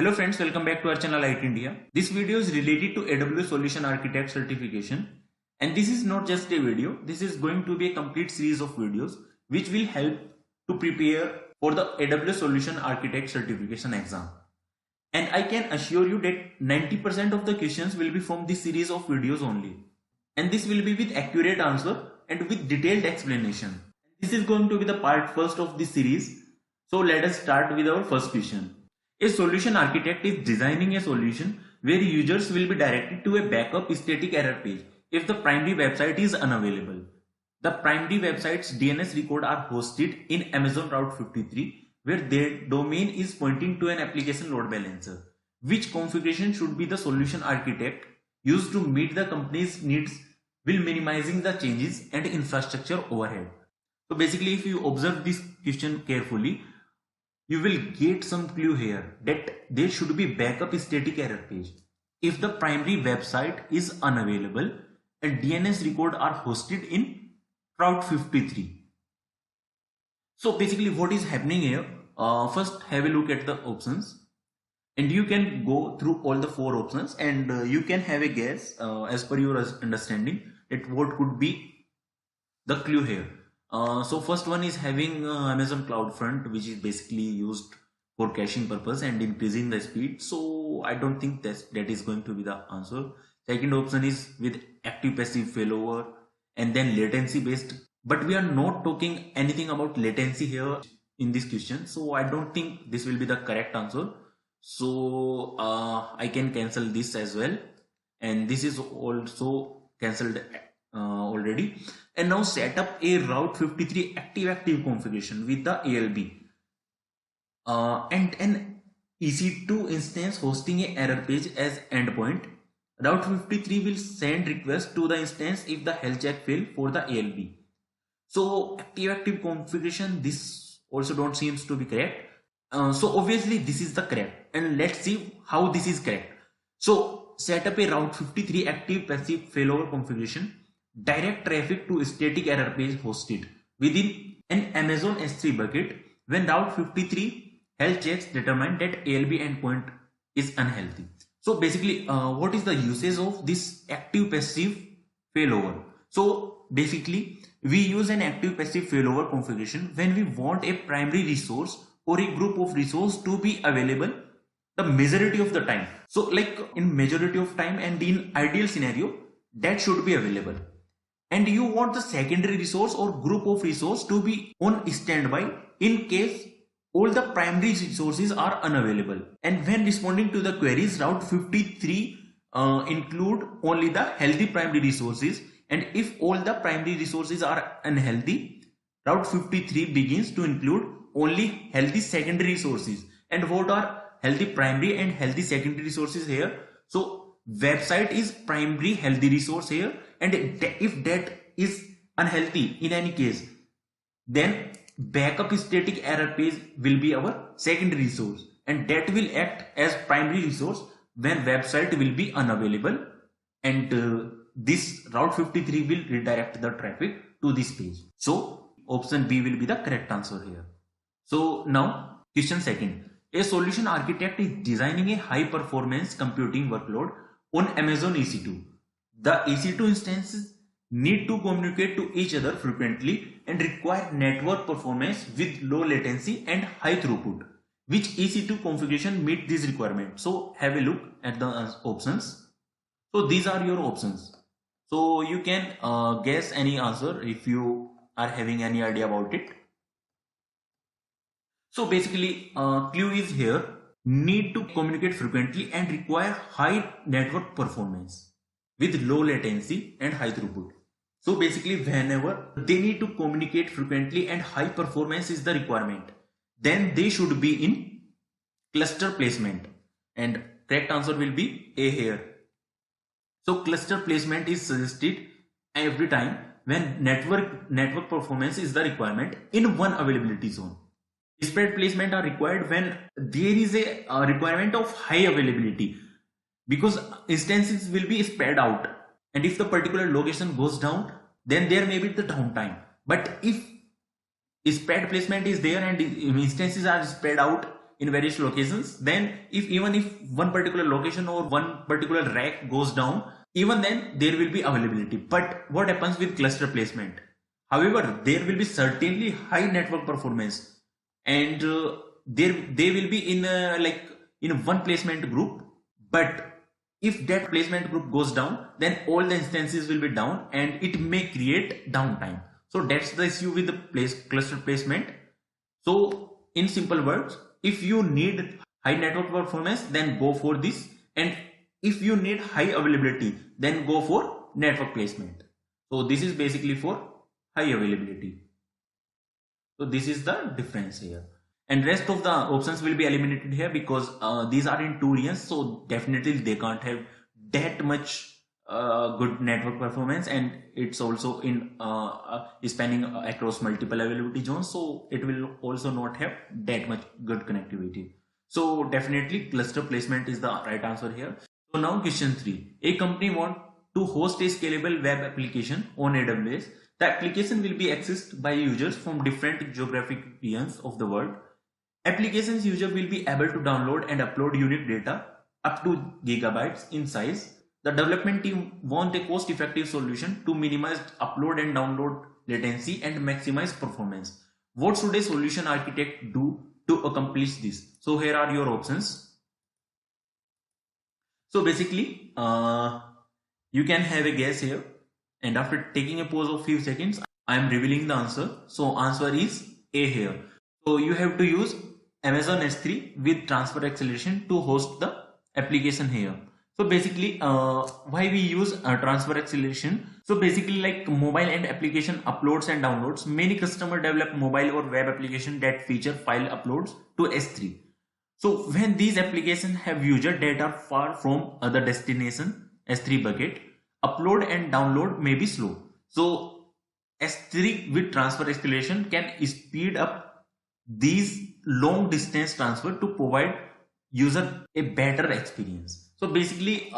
Hello friends, welcome back to our channel IT India. This video is related to AWS Solution Architect certification, and this is not just a video, this is going to be a complete series of videos which will help to prepare for the AWS Solution Architect certification exam. And I can assure you that 90% of the questions will be from this series of videos only. And this will be with accurate answer and with detailed explanation. This is going to be the part first of this series. So let us start with our first question. A solution architect is designing a solution where users will be directed to a backup static error page if the primary website is unavailable. The primary website's DNS record are hosted in Amazon Route 53, where their domain is pointing to an application load balancer. Which configuration should be the solution architect used to meet the company's needs while minimizing the changes and infrastructure overhead? So basically, if you observe this question carefully, you will get some clue here that there should be backup static error page if the primary website is unavailable and DNS record are hosted in Route 53. So basically what is happening here, first have a look at the options and you can go through all the four options and you can have a guess as per your understanding that what could be the clue here. So first one is having Amazon CloudFront, which is basically used for caching purpose and increasing the speed. So I don't think that is going to be the answer. Second option is with active passive failover and then latency based. But we are not talking anything about latency here in this question. So I don't think this will be the correct answer. So I can cancel this as well. And this is also cancelled already. And now set up a Route 53 active configuration with the ALB and an EC2 instance hosting a error page as endpoint. Route 53 will send request to the instance if the health check fail for the ALB. So active configuration, this also don't seems to be correct. So obviously this is the correct, and let's see how this is correct. So set up a Route 53 active passive failover configuration. Direct traffic to static error page hosted within an Amazon S3 bucket when Route 53 health checks determine that ALB endpoint is unhealthy. So basically what is the usage of this active passive failover? So basically we use an active passive failover configuration when we want a primary resource or a group of resource to be available the majority of the time. So like in majority of time and in ideal scenario that should be available. And you want the secondary resource or group of resource to be on standby in case all the primary resources are unavailable. And when responding to the queries, Route 53 include only the healthy primary resources, and if all the primary resources are unhealthy, Route 53 begins to include only healthy secondary resources. And what are healthy primary and healthy secondary resources here? So website is primary healthy resource here, and if that is unhealthy in any case, then backup static error page will be our secondary resource, and that will act as primary resource when website will be unavailable, and this Route 53 will redirect the traffic to this page. So option B will be the correct answer here. So now question second. A solution architect is designing a high performance computing workload on Amazon EC2. The EC2 instances need to communicate to each other frequently and require network performance with low latency and high throughput. Which EC2 configuration meet this requirement? So have a look at the options. So these are your options. So you can guess any answer if you are having any idea about it. So basically clue is here, need to communicate frequently and require high network performance with low latency and high throughput. So basically whenever they need to communicate frequently and high performance is the requirement, then they should be in cluster placement, and correct answer will be A here. So cluster placement is suggested every time when network performance is the requirement in one availability zone. Spread placement are required when there is a requirement of high availability, because instances will be spread out, and if the particular location goes down, then there may be the downtime. But if spread placement is there and instances are spread out in various locations, then even if one particular location or one particular rack goes down, even then there will be availability. But what happens with cluster placement? However, there will be certainly high network performance, and they will be in one placement group. But if that placement group goes down, then all the instances will be down and it may create downtime. So that's the issue with the cluster placement. So in simple words, if you need high network performance, then go for this, and if you need high availability, then go for network placement. So this is basically for high availability. So this is the difference here, and rest of the options will be eliminated here because these are in 2 regions, so definitely they can't have that much good network performance, and it's also in spanning across multiple availability zones, so it will also not have that much good connectivity. So definitely cluster placement is the right answer here. So now question 3. A company want to host a scalable web application on AWS. The application will be accessed by users from different geographic regions of the world. Applications user will be able to download and upload unique data up to gigabytes in size. The development team want a cost-effective solution to minimize upload and download latency and maximize performance. What should a solution architect do to accomplish this? So here are your options. So basically, you can have a guess here, and after taking a pause of few seconds, I am revealing the answer. So answer is A here. So you have to use Amazon S3 with transfer acceleration to host the application here. So basically, why we use transfer acceleration? So basically, like mobile and application uploads and downloads, many customers develop mobile or web application that feature file uploads to S3. So when these applications have user data far from other destination S3 bucket, upload and download may be slow. So S3 with transfer acceleration can speed up these long distance transfer to provide user a better experience. So basically,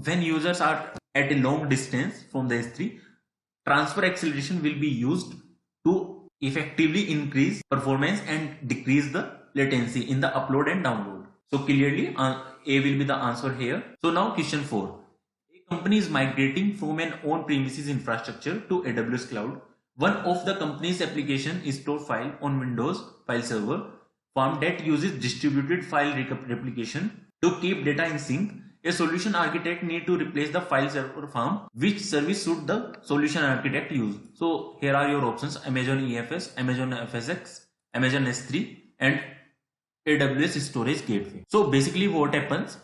when users are at a long distance from the S3, transfer acceleration will be used to effectively increase performance and decrease the latency in the upload and download. So clearly, A will be the answer here. So now question 4. A company is migrating from an on-premises infrastructure to AWS cloud. One of the company's application is stored file on Windows file server farm that uses distributed file replication to keep data in sync. A solution architect need to replace the file server farm. Which service should the solution architect use? So here are your options: Amazon EFS, Amazon FSx, Amazon S3, and AWS Storage Gateway. So basically what happens,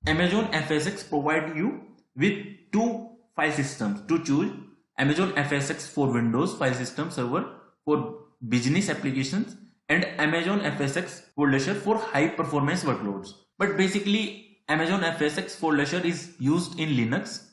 Amazon FSx provide you with 2 file systems to choose: Amazon FSx for Windows file system server for business applications, and Amazon FSx for Leisure for high performance workloads. But basically Amazon FSx for Leisure is used in Linux,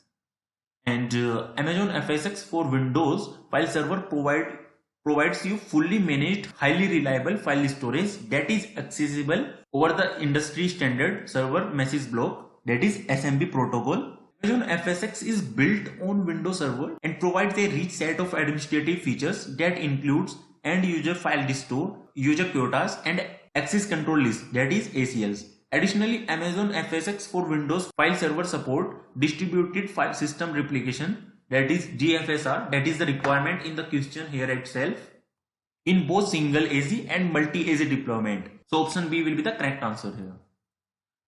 and Amazon FSx for Windows file server provides you fully managed, highly reliable file storage that is accessible over the industry standard server message block, that is SMB protocol. Amazon FSx is built on Windows Server and provides a rich set of administrative features that includes end user file restore, user quotas, and access control list, that is ACLs. Additionally, Amazon FSx for Windows file server support distributed file system replication, that is DFSR, that is the requirement in the question here itself, in both single AZ and multi-AZ deployment. So option B will be the correct answer here.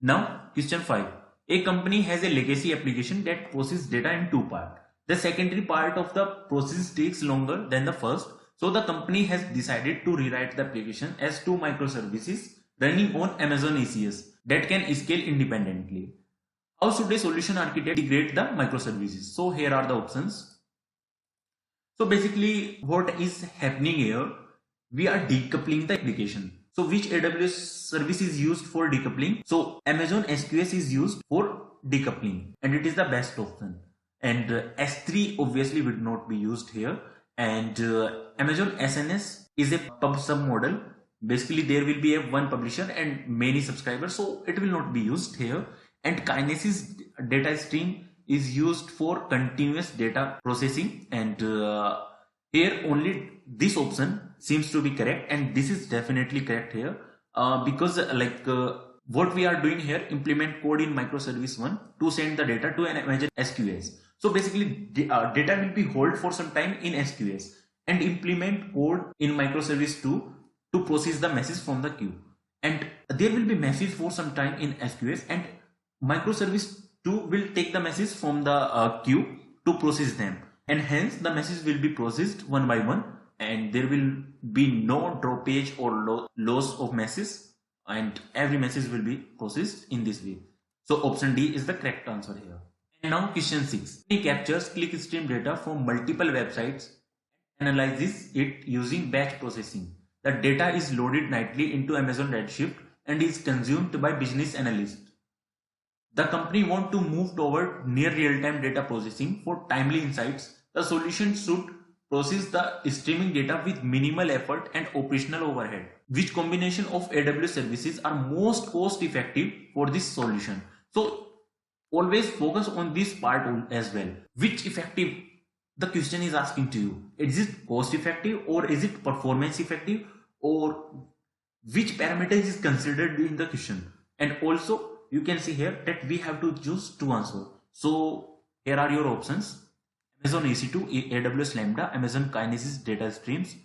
Now question 5. A company has a legacy application that processes data in 2 parts. The secondary part of the process takes longer than the first, so the company has decided to rewrite the application as 2 microservices running on Amazon ECS that can scale independently. How should a solution architect integrate the microservices? So here are the options. So basically what is happening here, we are decoupling the application. So which AWS service is used for decoupling? So Amazon SQS is used for decoupling, and it is the best option. And S3 obviously would not be used here. And Amazon SNS is a pub sub model. Basically there will be a one publisher and many subscribers, so it will not be used here. And kinesis data stream is used for continuous data processing, and here only this option seems to be correct, and this is definitely correct here. because what we are doing here, implement code in microservice 1 to send the data to an Amazon SQS. So basically data will be hold for some time in SQS and implement code in microservice 2 to process the message from the queue. And there will be message for some time in SQS, and microservice 2 will take the message from the queue to process them, and hence the message will be processed one by one, and there will be no droppage or loss of message, and every message will be processed in this way. So option D is the correct answer here. And now question 6. It captures clickstream data from multiple websites and analyzes it using batch processing. The data is loaded nightly into Amazon Redshift and is consumed by business analysts. The company wants to move toward near real-time data processing for timely insights. The solution should process the streaming data with minimal effort and operational overhead. Which combination of AWS services are most cost effective for this solution? So always focus on this part as well. Which effective the question is asking to you? Is it cost effective or is it performance effective, or which parameter is considered in the question? And also you can see here that we have to choose two answers. So here are your options: Amazon EC2, AWS Lambda, Amazon Kinesis data streams,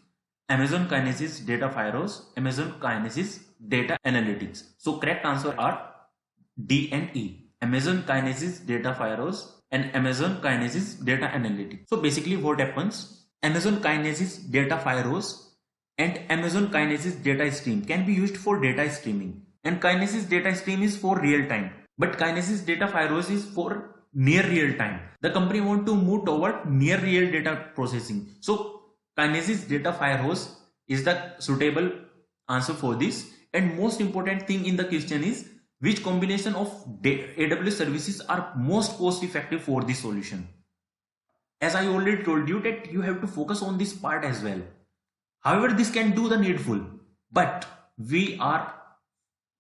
Amazon Kinesis data firehose, Amazon Kinesis data analytics. So correct answer are D and E: Amazon Kinesis data firehose and Amazon Kinesis data analytics. So basically what happens, Amazon Kinesis data firehose and Amazon Kinesis data stream can be used for data streaming, and Kinesis data stream is for real time, but Kinesis data firehose is for near real time. The company want to move toward near real data processing, so Kinesis data firehose is the suitable answer for this. And most important thing in the question is which combination of AWS services are most cost effective for this solution. As I already told you that you have to focus on this part as well. However, this can do the needful, but we are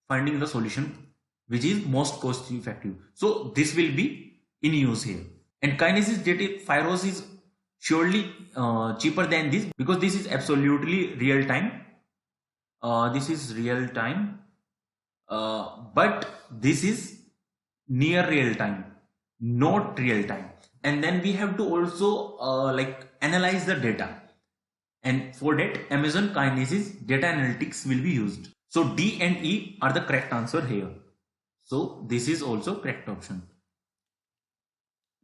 finding the solution which is most cost effective. So this will be in use here. And Kinesis data firehose is surely cheaper than this, because this is absolutely real time. This is real time, but this is near real time, not real time. And then we have to also analyze the data. And for that, Amazon Kinesis data analytics will be used. So D and E are the correct answer here. So this is also correct option.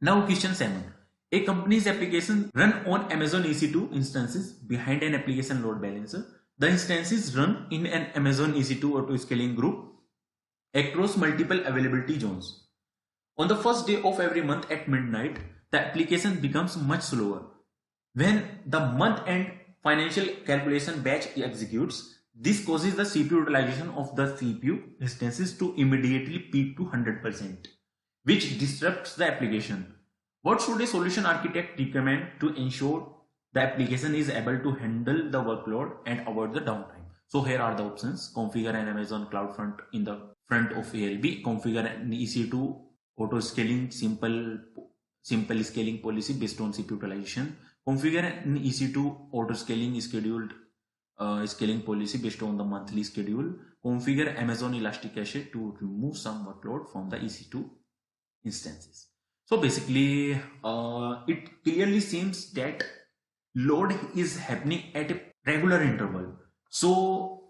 Now question 7. A company's application run on Amazon EC2 instances behind an application load balancer. The instances run in an Amazon EC2 autoscaling group across multiple availability zones. On the first day of every month at midnight, the application becomes much slower. When the month-end financial calculation batch executes, this causes the CPU utilization of the CPU instances to immediately peak to 100%, which disrupts the application. What should a solution architect recommend to ensure the application is able to handle the workload and avoid the downtime? So here are the options: configure an Amazon CloudFront in the front of ALB, configure an EC2 auto scaling simple scaling policy based on CPU utilization, configure an EC2 auto scaling scheduled scaling policy based on the monthly schedule, configure Amazon Elastic Cache to remove some workload from the EC2 instances. So basically it clearly seems that load is happening at a regular interval. So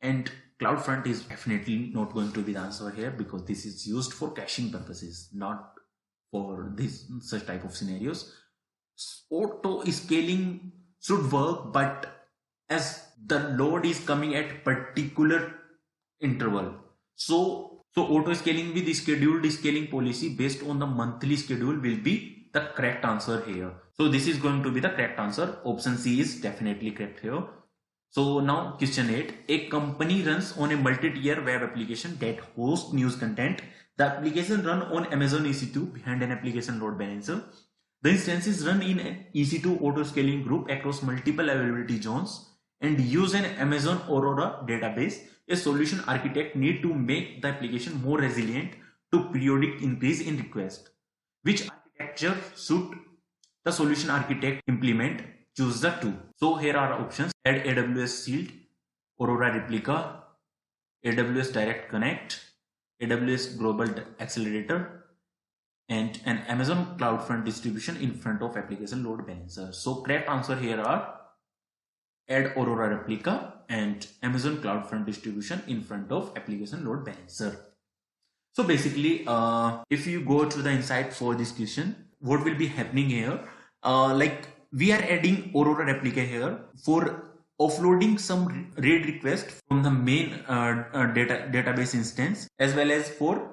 and CloudFront is definitely not going to be the answer here, because this is used for caching purposes, not for this such type of scenarios. Auto scaling should work, but as the load is coming at particular interval, so auto scaling with scheduled scaling policy based on the monthly schedule will be the correct answer here. So this is going to be the correct answer. Option C is definitely correct here. So now question 8. A company runs on a multi-tier web application that hosts news content. The application run on Amazon EC2 behind an application load balancer. The instances run in an EC2 auto-scaling group across multiple availability zones and use an Amazon Aurora database. A solution architect need to make the application more resilient to periodic increase in request. Which architecture should the solution architect implement? Choose the two. So here are options: add AWS Shield, Aurora Replica, AWS Direct Connect, AWS Global Accelerator, and an Amazon CloudFront distribution in front of application load balancer. So correct answer here are add Aurora replica and Amazon CloudFront distribution in front of application load balancer. So basically, if you go to the insight for this question, what will be happening here? Like we are adding Aurora replica here for offloading some read request from the main database instance, as well as for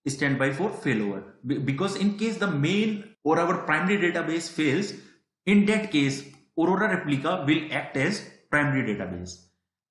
standby for failover. Because in case the main or our primary database fails, in that case Aurora replica will act as primary database.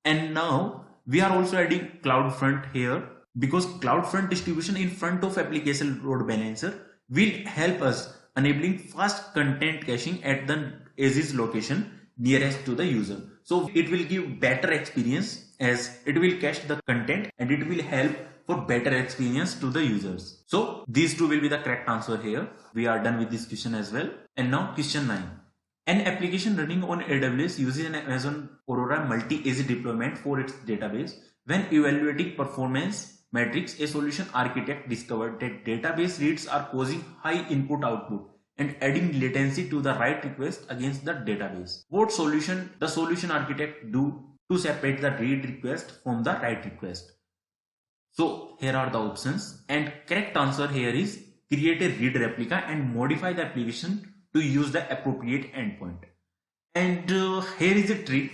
And now we are also adding CloudFront here, because CloudFront distribution in front of application load balancer will help us enabling fast content caching at the edge location nearest to the user. So it will give better experience, as it will cache the content and it will help for better experience to the users. So these two will be the correct answer here. We are done with this question as well. And now question 9. An application running on AWS uses an Amazon Aurora multi-AZ deployment for its database. When evaluating performance metrics, a solution architect discovered that database reads are causing high input-output and adding latency to the write request against the database. What solution the solution architect do to separate the read request from the write request? So here are the options, and correct answer here is create a read replica and modify the application to use the appropriate endpoint. And here is a trick,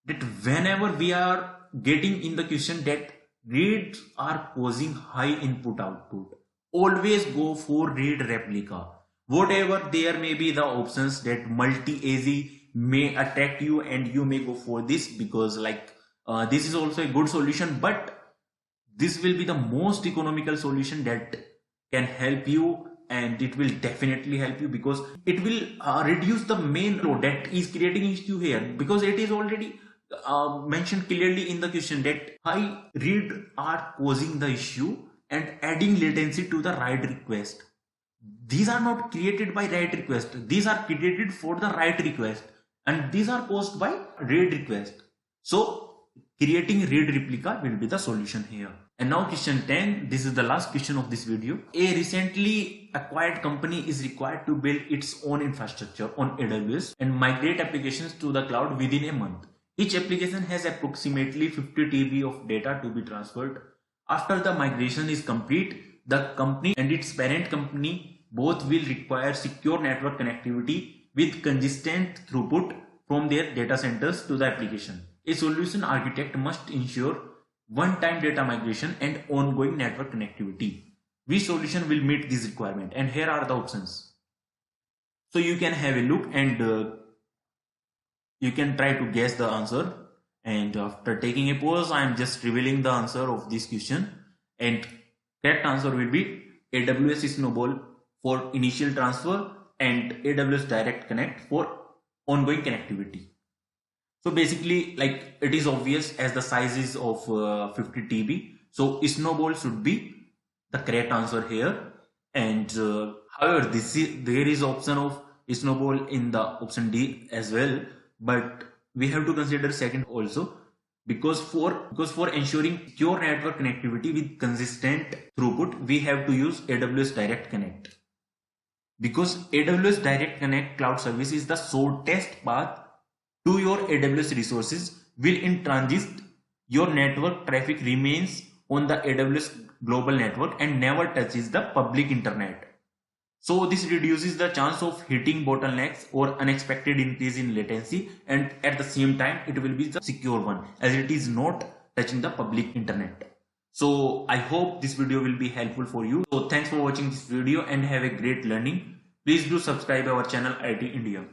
that whenever we are getting in the question that reads are causing high input output, always go for read replica. Whatever there may be the options that multi-AZ may attract you, and you may go for this, because like this is also a good solution, but this will be the most economical solution that can help you, and it will definitely help you, because it will reduce the main load that is creating issue here, because it is already mentioned clearly in the question that high read are causing the issue and adding latency to the write request. These are not created by write request, these are created for the write request, and these are caused by read request. So creating read replica will be the solution here. And now question 10, this is the last question of this video. A recently acquired company is required to build its own infrastructure on AWS and migrate applications to the cloud within a month. Each application has approximately 50 TB of data to be transferred. After the migration is complete, the company and its parent company both will require secure network connectivity with consistent throughput from their data centers to the application. A solution architect must ensure one-time data migration and ongoing network connectivity. Which solution will meet this requirement? And here are the options. So you can have a look, and you can try to guess the answer. And after taking a pause, I am just revealing the answer of this question. And correct answer will be AWS Snowball for initial transfer and AWS Direct Connect for ongoing connectivity. So basically, like, it is obvious, as the size is of 50 TB. So Snowball should be the correct answer here. And however, there is option of Snowball in the option D as well, but we have to consider second also, because for ensuring secure network connectivity with consistent throughput, we have to use AWS Direct Connect. Because AWS Direct Connect cloud service is the shortest path to your AWS resources, will in transit your network traffic remains on the AWS global network and never touches the public internet. So this reduces the chance of hitting bottlenecks or unexpected increase in latency, and at the same time it will be the secure one, as it is not touching the public internet. So I hope this video will be helpful for you. So thanks for watching this video and have a great learning. Please do subscribe our channel IT India.